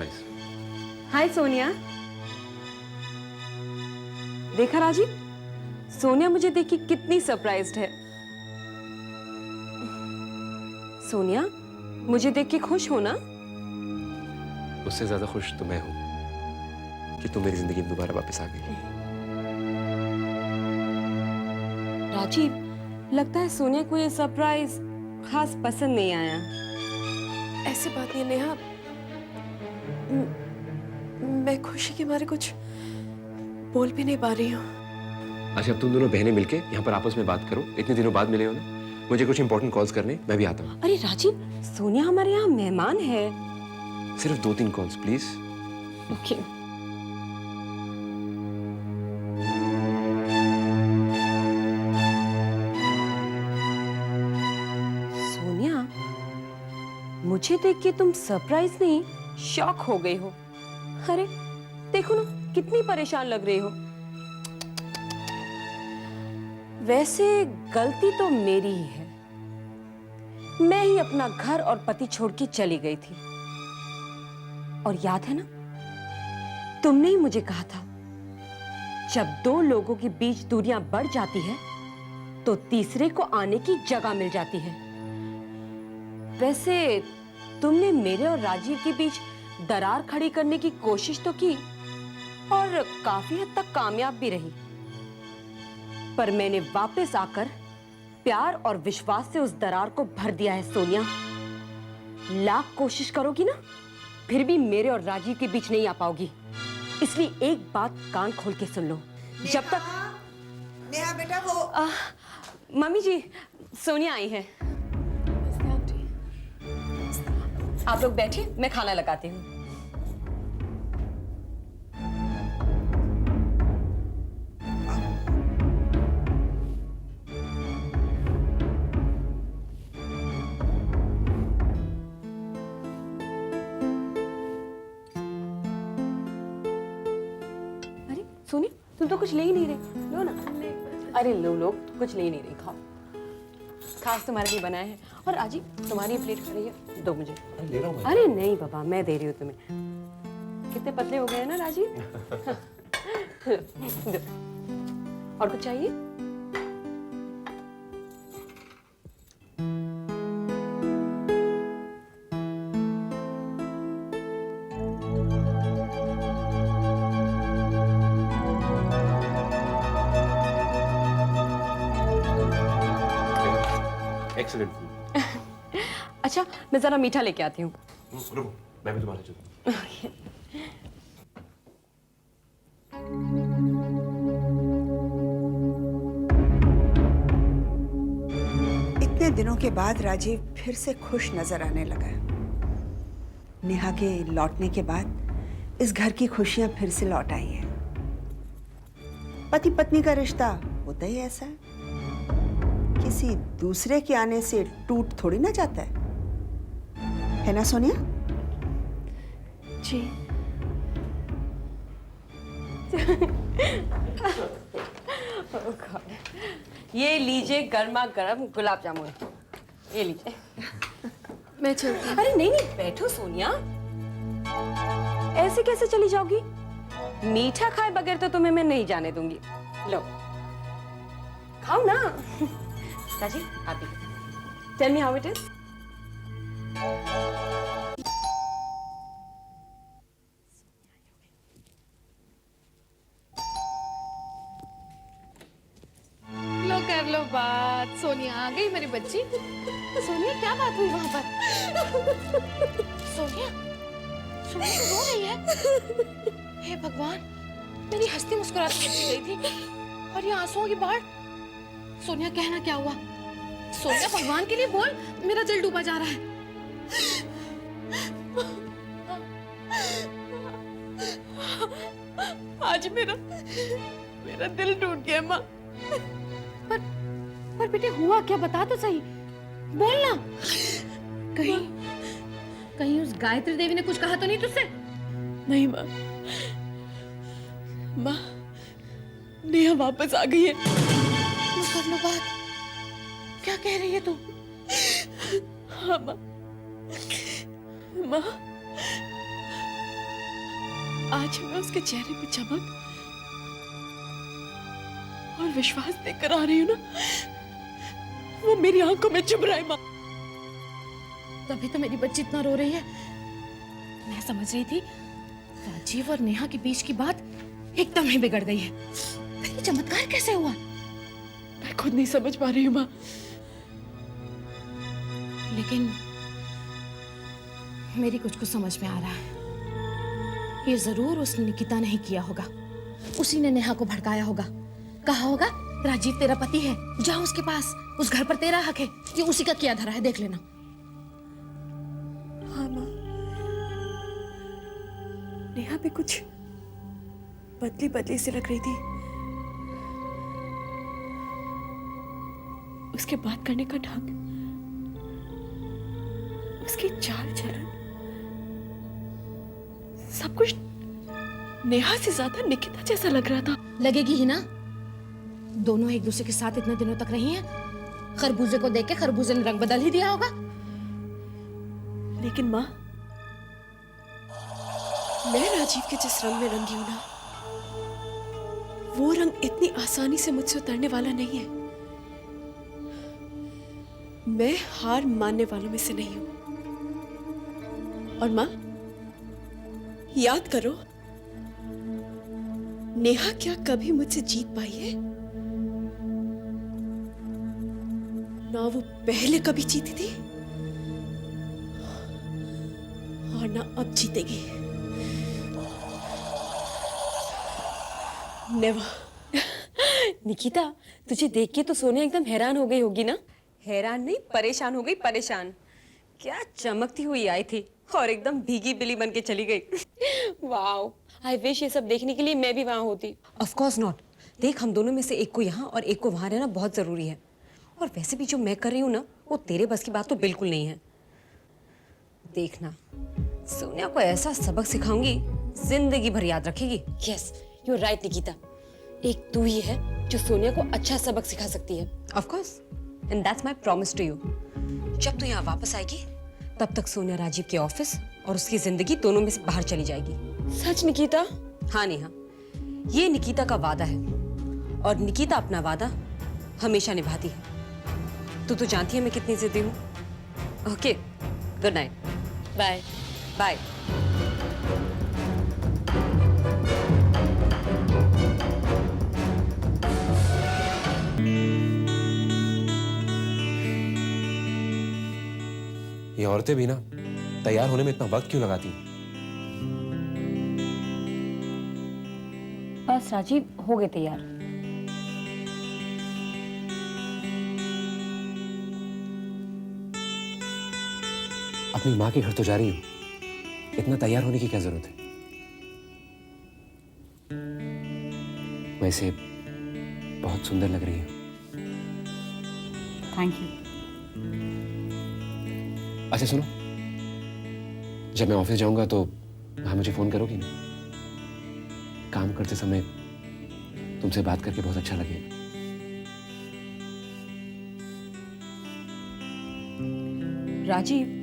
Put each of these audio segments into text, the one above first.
Surprise. हाय सोनिया। देखा राजीव, सोनिया मुझे देख के कितनी सरप्राइज्ड है। सोनिया, मुझे देख के खुश हो ना? उससे ज्यादा खुश तो मैं हूं कि तुम मेरी जिंदगी में दोबारा वापस आ गई। राजीव, लगता है सोनिया को ये सरप्राइज खास पसंद नहीं आया। ऐसी बात नहीं नेहा, मैं खुशी के मारे कुछ बोल भी नहीं पा रही हूँ। अच्छा, अब तुम दोनों बहनें मिलके यहाँ पर आपस में बात करो। इतने दिनों बाद मिले हो ना, मुझे कुछ इंपॉर्टेंट कॉल्स करने, मैं भी आता हूँ। अरे राजीव, सोनिया हमारे यहाँ मेहमान है। सिर्फ 2-3 कॉल्स प्लीज। ओके। सोनिया, मुझे देख के तुम सरप्राइज नहीं, शॉक हो गई हो। अरे देखो ना, कितनी परेशान लग रही हो। वैसे गलती तो मेरी ही है। मैं ही अपना घर और पति छोड़ के चली गई थी। और याद है ना, तुमने ही मुझे कहा था, जब 2 लोगों के बीच दूरियां बढ़ जाती है तो तीसरे को आने की जगह मिल जाती है। वैसे तुमने मेरे और राजीव के बीच दरार खड़ी करने की कोशिश तो की और काफी हद तक कामयाब भी रही, पर मैंने वापस आकर प्यार और विश्वास से उस दरार को भर दिया है। सोनिया, लाख कोशिश करोगी ना, फिर भी मेरे और राजीव के बीच नहीं आ पाओगी। इसलिए एक बात कान खोल के सुन लो, जब तक नेहा बेटा वो मम्मी जी, सोनिया आई है। आप लोग बैठिए, मैं खाना लगाती हूँ। अरे सोनिया, तुम तो कुछ ले ही नहीं रहे। लो ना। अरे लो, कुछ ले ही नहीं रही, खाओ। खास तुम्हारे लिए बनाए हैं। और राजी, तुम्हारी प्लेट खड़ी है, दो मुझे। ले रहा हूँ। अरे नहीं बाबा, मैं दे रही हूँ तुम्हें। कितने पतले हो गए हैं ना राजी। दो। और कुछ चाहिए? Excellent food. अच्छा, मैं जरा मीठा लेके आती हूँ। रुको, मैं भी तुम्हारे चलता हूँ। इतने दिनों के बाद राजीव फिर से खुश नजर आने लगा। नेहा के लौटने के बाद इस घर की खुशियां फिर से लौट आई हैं। पति पत्नी का रिश्ता होता ही ऐसा है, किसी दूसरे के आने से टूट थोड़ी ना जाता है ना सोनिया? जी। ये लीजिए गर्मा गर्म गुलाब जामुन, ये लीजिए। मैं चलती हूँ। अरे नहीं, बैठो सोनिया। ऐसे कैसे चली जाओगी? मीठा खाए बगैर तो तुम्हें मैं नहीं जाने दूंगी। लो, खाओ ना। राजी, आती। Tell me how it is. लो कर लो बात। सोनिया आ गई मेरी बच्ची। सोनिया, क्या बात हुई वहां पर? सोनिया, सोनिया रो रही है। हे भगवान, मेरी हंसती मुस्कुराती बच्ची गई थी और ये आंसुओं की बाढ़। सोनिया, कहना क्या हुआ? सोनिया, भगवान के लिए बोल, मेरा दिल डूबा जा रहा है। आज मेरा दिल टूट गया माँ। पर बेटे, हुआ क्या? बता तो सही, बोल ना। कहीं उस गायत्री देवी ने कुछ कहा तो नहीं तुझसे? नहीं माँ, माँ नेहा वापस आ गई है। कर लो बात। क्या कह रही है तू? हाँ माँ, माँ आज मैं उसके चेहरे पे चमक और विश्वास देकर आ रही हूँ ना, वो मेरी आंखों में चुभ रहा है माँ। तभी तो मेरी बच्ची इतना रो रही है। मैं समझ रही थी राजीव और नेहा के बीच की बात एकदम ही बिगड़ गई है। पर ये चमत्कार कैसे हुआ? मैं खुद नहीं समझ पा रही हूँ माँ। लेकिन मेरी कुछ समझ में आ रहा है। ये जरूर उस निकिता ने ही किया होगा। उसी ने नेहा को भड़काया होगा। कहा होगा राजीव तेरा पति है, जाओ उसके पास, उस घर पर तेरा हक है। ये उसी का किया धरा है, देख लेना। हाँ माँ, नेहा भी कुछ बदली बदली से लग रही थी। उसके बात करने का ढंग, उसकी चाल चलन, सब कुछ नेहा से ज्यादा निकिता जैसा लग रहा था। लगेगी ही ना, दोनों एक दूसरे के साथ इतने दिनों तक रही हैं। खरबूजे को देख के खरबूजे ने रंग बदल ही दिया होगा। लेकिन माँ, मैं राजीव के जिस रंग में रंगी हूं ना, वो रंग इतनी आसानी से मुझसे उतरने वाला नहीं है। मैं हार मानने वालों में से नहीं हूं। और माँ, याद करो, नेहा क्या कभी मुझसे जीत पाई है? ना वो पहले कभी जीती थी और ना अब जीतेगी। नेवर। निकिता, तुझे देख के तो सोनिया एकदम हैरान हो गई होगी ना? हैरान नहीं, परेशान हो गई, परेशान। क्या चमकती हुई आई थी और एकदम भीगी बिल्ली बन के चली गई। वाओ, आई विश ये सब देखने के लिए मैं भी वहां होती। Of course not. देख, हम दोनों में से एक को यहाँ और एक को वहां रहना बहुत जरूरी है। और वैसे भी जो मैं कर रही हूँ ना, वो तेरे बस की बात तो बिल्कुल नहीं है। देखना, सोनिया को ऐसा सबक सिखाऊंगी, जिंदगी भर याद रखेगी। Yes, you are right Nikita. एक तू ही है जो सोनिया को अच्छा सबक सिखा सकती है। Of course, and that's my promise to you. जब तू यहाँ वापस आएगी, तब तक सोनिया राजीव के ऑफिस और उसकी जिंदगी दोनों में से बाहर चली जाएगी। सच निकिता? हाँ नेहा, ये निकिता का वादा है और निकिता अपना वादा हमेशा निभाती है। तू तो जानती है मैं कितनी जिद्दी हूँ। Okay, good night. Bye bye. ये औरतें भी ना तैयार होने में इतना वक्त क्यों लगाती हैं? बस राजीव, हो गए तैयार। अपनी माँ के घर तो जा रही हूँ, इतना तैयार होने की क्या जरूरत है? वैसे बहुत सुंदर लग रही है। Thank you. अच्छा सुनो, जब मैं ऑफिस जाऊंगा तो वहां मुझे फोन करोगी ना? काम करते समय तुमसे बात करके बहुत अच्छा लगेगा। राजीव,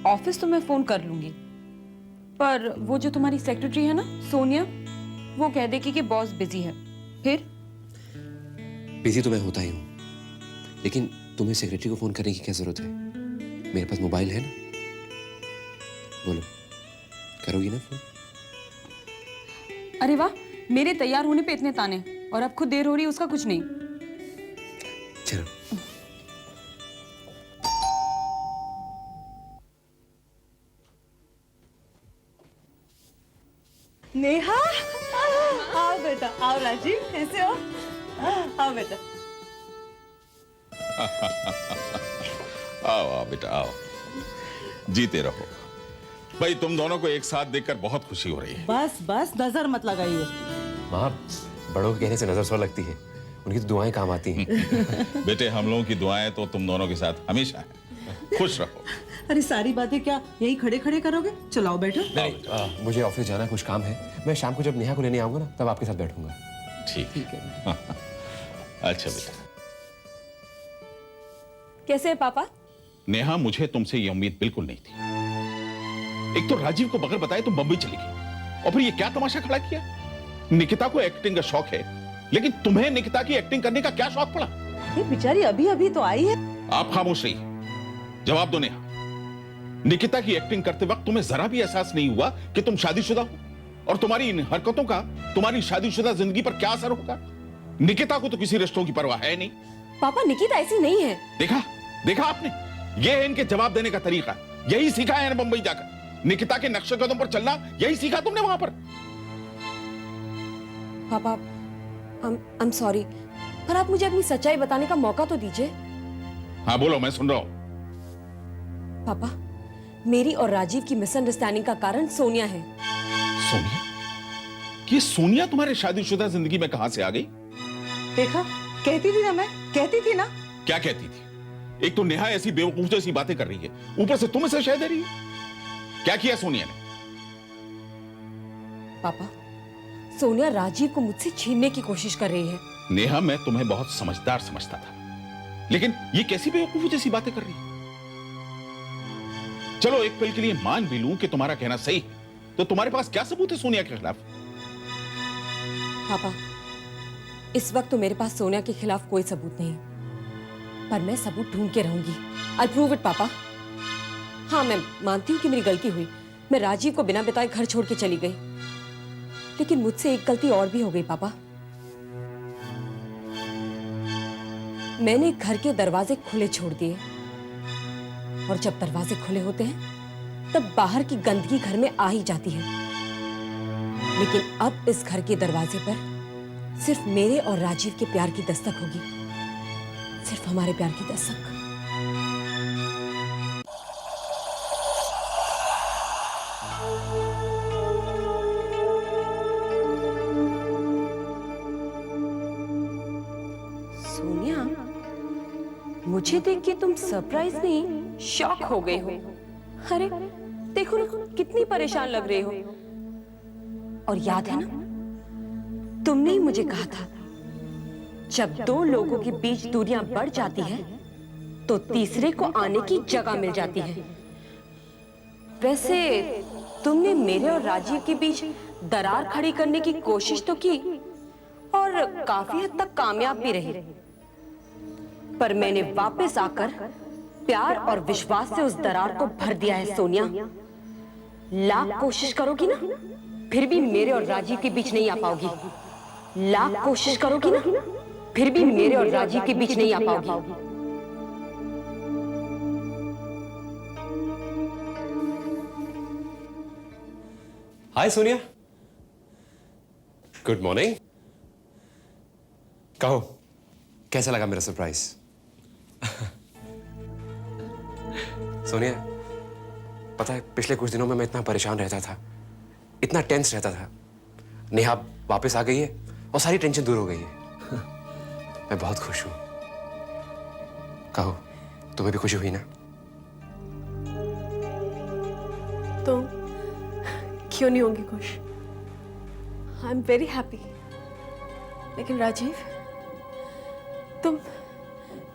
ऑफिस तो मैं फोन कर लूंगी, पर वो जो तुम्हारी सेक्रेटरी है ना सोनिया, वो कह देगी कि बॉस बिजी है। फिर बिजी तो मैं होता ही हूँ, लेकिन तुम्हें सेक्रेटरी को फोन करने की क्या जरूरत है? मेरे पास मोबाइल है ना। बोलो, करोगी ना फोन? अरे वाह, मेरे तैयार होने पे इतने ताने, और अब खुद देर हो रही है उसका कुछ नहीं। चलो। नेहा, आओ बेटा, आओ राजीव, कैसे हो? आओ बेटा। आओ आओ बेटा आओ, जीते रहो। भाई तुम दोनों को एक साथ देखकर बहुत खुशी हो रही है। बस बस नजर मत लगाइए। माँ, बड़ों के कहने से नजर सौ लगती है, उनकी तो दुआएं काम आती हैं। बेटे, हम लोगों की दुआएं तो तुम दोनों के साथ हमेशा हैं। खुश रहो। अरे सारी बातें क्या यही खड़े खड़े करोगे? चलाओ बैठो। नहीं, मुझे ऑफिस जाना, कुछ काम है। मैं शाम को जब नेहा को लेने आऊंगा ना, तब आपके साथ बैठूंगा। ठीक है। अच्छा बेटा। कैसे है पापा? नेहा, मुझे तुमसे ये उम्मीद बिल्कुल नहीं थी। एक तो राजीव को बगैर बताए तुम बम्बई चली गई, और फिर ये क्या तमाशा खड़ा किया? निकिता को एक्टिंग का शौक है, लेकिन तुम्हें निकिता की एक्टिंग करने का क्या शौक पड़ा? ये बेचारी अभी अभी तो आई है। आप खामोश रहिए। जवाब दो नेहा। निकिता की एक्टिंग करते वक्त तुम्हें जरा भी एहसास नहीं हुआ कि तुम शादीशुदा हो और तुम्हारी इन हरकतों का तुम्हारी शादीशुदा जिंदगी पर क्या असर होगा? निकिता को तो किसी रिश्तों की परवाह है नहीं। पापा निकिता ऐसी नहीं है। देखा देखा आपने, यह है इनके जवाब देने का तरीका। यही सीखा है बंबई जाकर। निकिता के नक्शे कदम पर चलना यही सीखा तुमने वहां पर। पापा आई एम सॉरी, पर आप मुझे अपनी सच्चाई बताने का मौका तो दीजिए। हाँ बोलो, मैं सुन रहा हूं। पापा, मेरी और राजीव की मिसअंडरस्टैंडिंग का कारण सोनिया है। सोनिया? ये सोनिया तुम्हारे शादीशुदा जिंदगी में कहां से आ गई? देखा, कहती थी ना, मैं कहती थी ना। क्या कहती थी? एक तो नेहा ऐसी बेवकूफ जैसी बातें कर रही है, ऊपर से तुम इसे शह दे रही है। क्या किया सोनिया ने? पापा, सोनिया राजीव को मुझसे छीनने की कोशिश कर रही है। नेहा, मैं तुम्हें बहुत समझदार समझता था, लेकिन ये कैसी बेवकूफ जैसी बातें कर रही है? चलो एक पल के लिए मान भी लूं कि तुम्हारा कहना सही है, तो तुम्हारे पास क्या सबूत है सोनिया के खिलाफ? पापा, इस वक्त तो मेरे पास सोनिया के खिलाफ कोई सबूत नहीं, पर मैं सबूत ढूंढ के रहूंगी। आई प्रूव इट पापा। हाँ, मैं मानती हूँ कि मेरी गलती हुई। मैं राजीव को बिना बताए घर छोड़ के चली गई, लेकिन मुझसे एक गलती और भी हो गई पापा। मैंने घर के दरवाजे खुले छोड़ दिए, और जब दरवाजे खुले होते हैं तब बाहर की गंदगी घर में आ ही जाती है। लेकिन अब इस घर के दरवाजे पर सिर्फ मेरे और राजीव के प्यार की दस्तक होगी, सिर्फ हमारे प्यार की दस्तक। सोनिया, मुझे देख के तुम सरप्राइज नहीं, शॉक हो गई हो। अरे देखो ना, कितनी परेशान लग रही हो। और याद है ना, तुमने ही मुझे कहा था, जब दो लोगों के बीच दूरियां बढ़ जाती है तो तीसरे को आने की जगह मिल जाती है। वैसे तुमने मेरे और राजीव के बीच दरार खड़ी करने की कोशिश तो की, और काफी हद तक कामयाब भी रही, पर मैंने वापस आकर प्यार और विश्वास से उस दरार को भर दिया है। सोनिया, लाख कोशिश करोगी ना, फिर भी मेरे और राजीव के बीच नहीं आ पाओगी। लाख कोशिश करोगी ना, फिर भी मेरे और राजीव के बीच नहीं आ पाओगी। हाय सोनिया, गुड मॉर्निंग। कहो, कैसा लगा मेरा सरप्राइज? सोनिया, पता है पिछले कुछ दिनों में मैं इतना परेशान रहता था, इतना टेंस रहता था। नेहा वापस आ गई है और सारी टेंशन दूर हो गई है। मैं बहुत खुश हूं। कहो, तुम्हें भी खुशी हुई ना? तो क्यों नहीं होंगी खुश? I am very happy. लेकिन राजीव,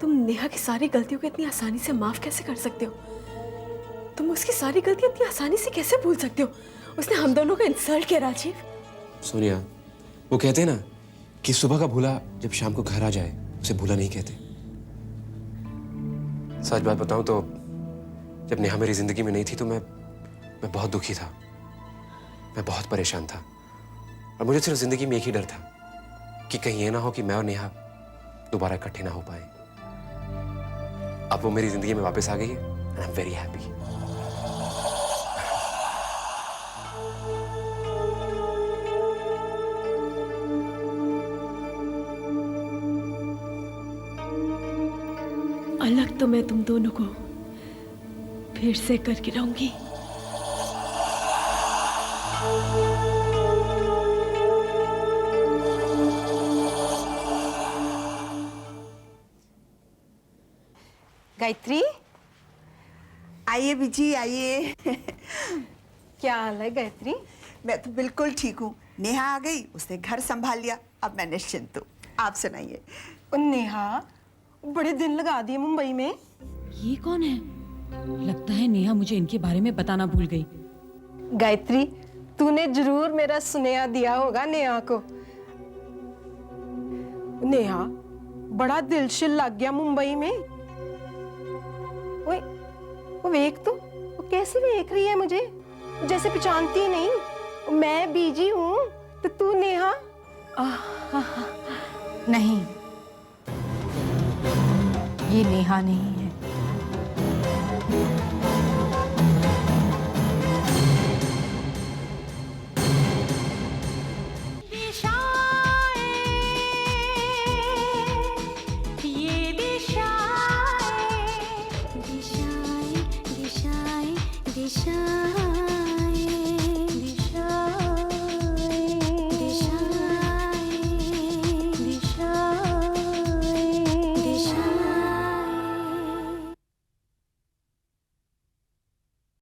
तुम नेहा की सारी गलतियों को इतनी आसानी से माफ कैसे कर सकते हो? तुम उसकी सारी गलतियां इतनी आसानी से कैसे भूल सकते हो? उसने हम दोनों को इंसल्ट किया राजीव। सोनिया, वो कहते हैं ना कि सुबह का भूला जब शाम को घर आ जाए उसे भूला नहीं कहते। सच बात बताऊं तो जब नेहा मेरी जिंदगी में नहीं थी तो मैं बहुत दुखी था, मैं बहुत परेशान था, और मुझे सिर्फ जिंदगी में एक ही डर था कि कहीं ये ना हो कि मैं और नेहा दोबारा इकट्ठे ना हो पाए। अब वो मेरी जिंदगी में वापस आ गई है and I am very happy. अलग तो मैं तुम दोनों को फिर से करके रहूंगी। गायत्री, आइए बिजी आइए। क्या हाल है गायत्री? मैं तो बिल्कुल ठीक हूँ। नेहा आ गई, उसने घर संभाल लिया, अब मैं निश्चिंत हूँ। आप सुनाइए। नेहा बड़े दिन लगा दिए मुंबई में। ये कौन है? लगता है नेहा मुझे इनके बारे में बताना भूल गई। गायत्री, तूने जरूर मेरा सुनेहा दिया होगा नेहा को। नेहा, बड़ा दिलशिल लग गया मुंबई में। ओए, वो वेख तो, वो कैसे वेख रही है मुझे, जैसे पहचानती ही नहीं। मैं बीजी हूँ तो तू नेहा। नहीं, ये नेहा नहीं है।